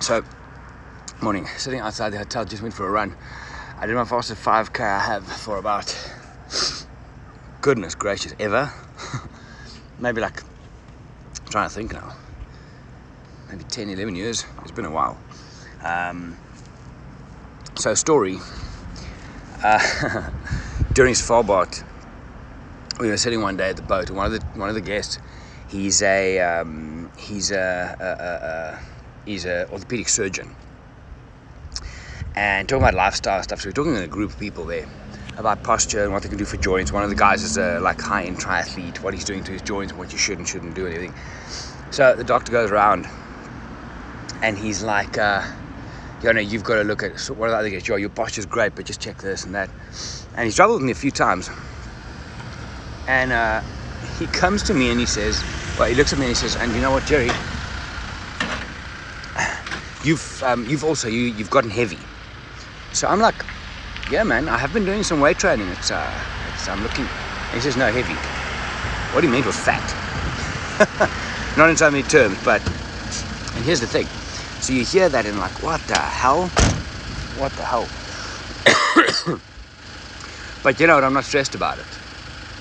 So, morning, sitting outside the hotel, just went for a run. I did my fastest 5K I have for about, goodness gracious, ever. Maybe like, I'm trying to think now, maybe 10, 11 years. It's been a while. So story, during Svalbard, we were sitting one day at the boat, and one of the guests, he's a orthopedic surgeon, and talking about lifestyle stuff. So we're talking to a group of people there about posture and what they can do for joints. One of the guys is a like high-end triathlete, what he's doing to his joints, what you should and shouldn't do, and everything. So the doctor goes around, and he's like, you've got to look at what are the other guys. Your posture's great, but just check this and that. And he's traveled with me a few times, and he comes to me and he says, well, he looks at me and he says, and you know what, Gerry, you've gotten heavy. So I'm like, yeah, man, I have been doing some weight training. I'm looking. And he says, no, heavy. What he meant was fat. Not in so many terms, but, and here's the thing. So you hear that and like, what the hell? What the hell? But you know what, I'm not stressed about it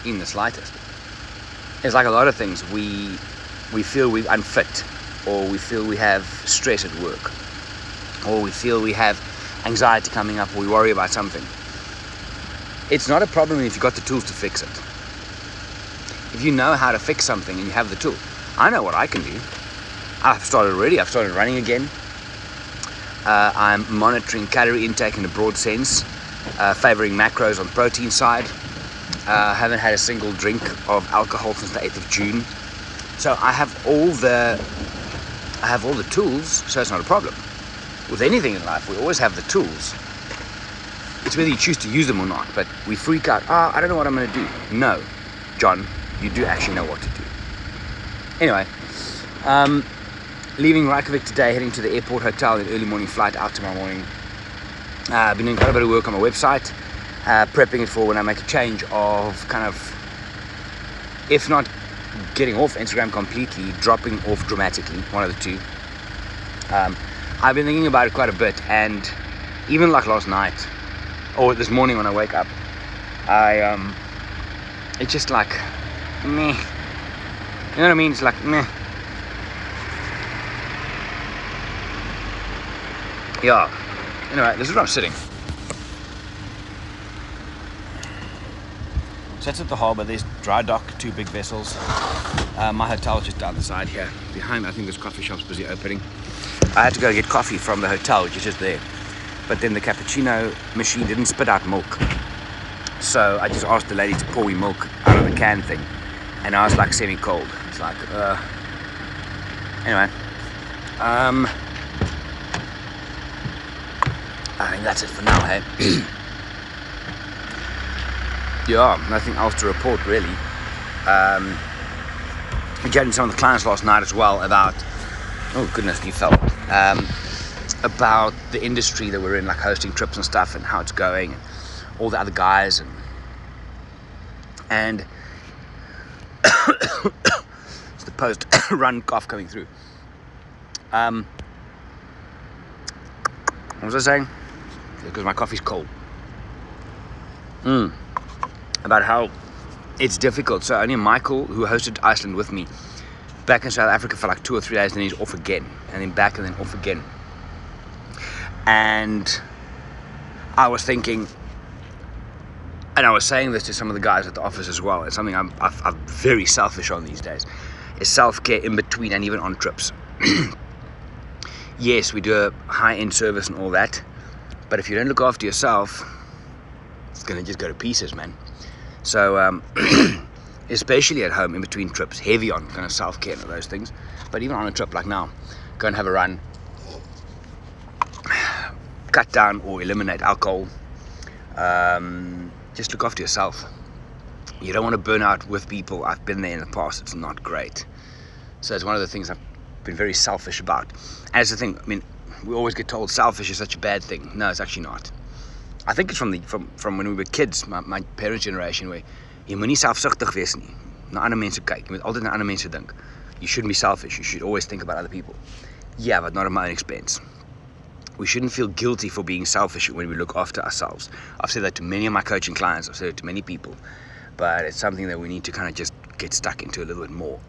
in the slightest. It's like a lot of things. We feel we're unfit, or we feel we have stress at work, or we feel we have anxiety coming up, or we worry about something. It's not a problem if you've got the tools to fix it. If you know how to fix something and you have the tool. I know what I can do. I've started running again. I'm monitoring calorie intake in a broad sense, favoring macros on protein side. Haven't had a single drink of alcohol since the 8th of June. So I have all the tools, so it's not a problem. With anything in life, we always have the tools. It's whether you choose to use them or not. But we freak out. I don't know what I'm going to do. No, John, you do actually know what to do. Anyway, leaving Reykjavik today, heading to the airport hotel, an early morning flight out tomorrow morning. I've been doing quite a bit of work on my website, prepping it for when I make a change of kind of, if not getting off Instagram completely, dropping off dramatically, one of the two. I've been thinking about it quite a bit, and even like last night, or this morning when I wake up, it's just like, meh. You know what I mean? It's like, meh. Yeah. Anyway, this is where I'm sitting. So that's at the harbour. There's dry dock, 2 big vessels. My hotel is just down the side here. Behind, I think this coffee shop's busy opening. I had to go get coffee from the hotel, which is just there. But then the cappuccino machine didn't spit out milk. So I just asked the lady to pour me milk out of the can thing. And I was like semi-cold. It's like, anyway. I think that's it for now, hey? Yeah, nothing else to report, really. We chatted to some of the clients last night as well about, oh goodness, you fell. About the industry that we're in, like hosting trips and stuff, and how it's going, and all the other guys, and it's the post-run cough coming through. What was I saying? Because my coffee's cold. About how it's difficult. So only Michael, who hosted Iceland with me, back in South Africa for like 2 or 3 days, and then he's off again, and then back, and then off again. And I was thinking, and I was saying this to some of the guys at the office as well, it's something I'm very selfish on these days, is self-care in between and even on trips. Yes, we do a high-end service and all that, but if you don't look after yourself, it's going to just go to pieces, man. So, especially at home, in between trips, heavy on kind of self-care and all those things. But even on a trip like now, go and have a run, cut down or eliminate alcohol, just look after yourself. You don't want to burn out with people. I've been there in the past. It's not great. So it's one of the things I've been very selfish about. And it's the thing, I mean, we always get told selfish is such a bad thing. No, it's actually not. I think it's from when we were kids, my parents' generation, where jy moenie selfsugtig wees nie. Na ander mense kyk. Jy moet altyd na ander mense dink. You shouldn't be selfish. You should always think about other people. Yeah, but not at my own expense. We shouldn't feel guilty for being selfish when we look after ourselves. I've said that to many of my coaching clients. I've said it to many people. But it's something that we need to kind of just get stuck into a little bit more.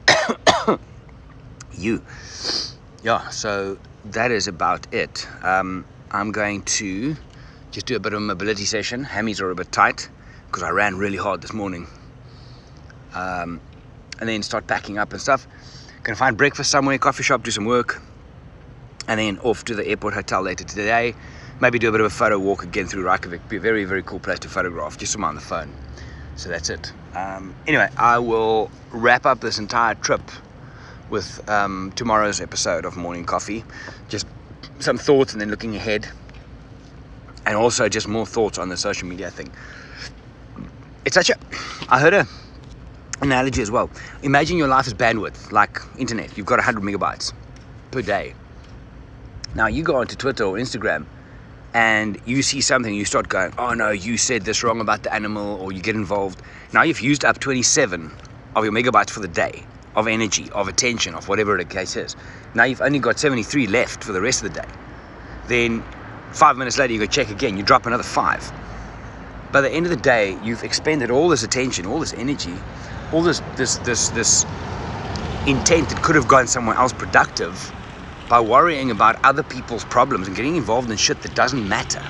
Yeah, so that is about it. I'm going to just do a bit of a mobility session. Hammies are a bit tight because I ran really hard this morning. And then start packing up and stuff. Gonna find breakfast somewhere, coffee shop, do some work, and then off to the airport hotel later today. Maybe do a bit of a photo walk again through Reykjavik. Be a very, very cool place to photograph, just on the phone. So that's it. Anyway, I will wrap up this entire trip with tomorrow's episode of Morning Coffee. Just some thoughts and then looking ahead. And also just more thoughts on the social media thing. It's such a... I heard a analogy as well. Imagine your life is bandwidth, like internet. You've got 100 megabytes per day. Now you go onto Twitter or Instagram and you see something, you start going, oh no, you said this wrong about the animal, or you get involved. Now you've used up 27 of your megabytes for the day, of energy, of attention, of whatever the case is. Now you've only got 73 left for the rest of the day. Then 5 minutes later you go check again, you drop another 5. By the end of the day, you've expended all this attention, all this energy, all this intent that could have gone somewhere else productive by worrying about other people's problems and getting involved in shit that doesn't matter.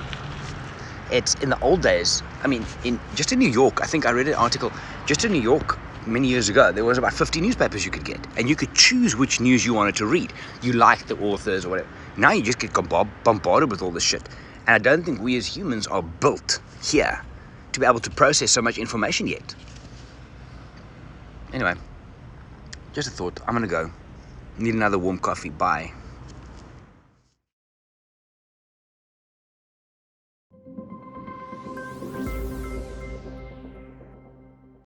It's in the old days, I mean, just in New York, I think I read an article, just in New York many years ago, there was about 50 newspapers you could get, and you could choose which news you wanted to read. You liked the authors or whatever. Now you just get bombarded with all this shit. And I don't think we as humans are built here to be able to process so much information yet. Anyway, just a thought. I'm gonna go. Need another warm coffee. Bye.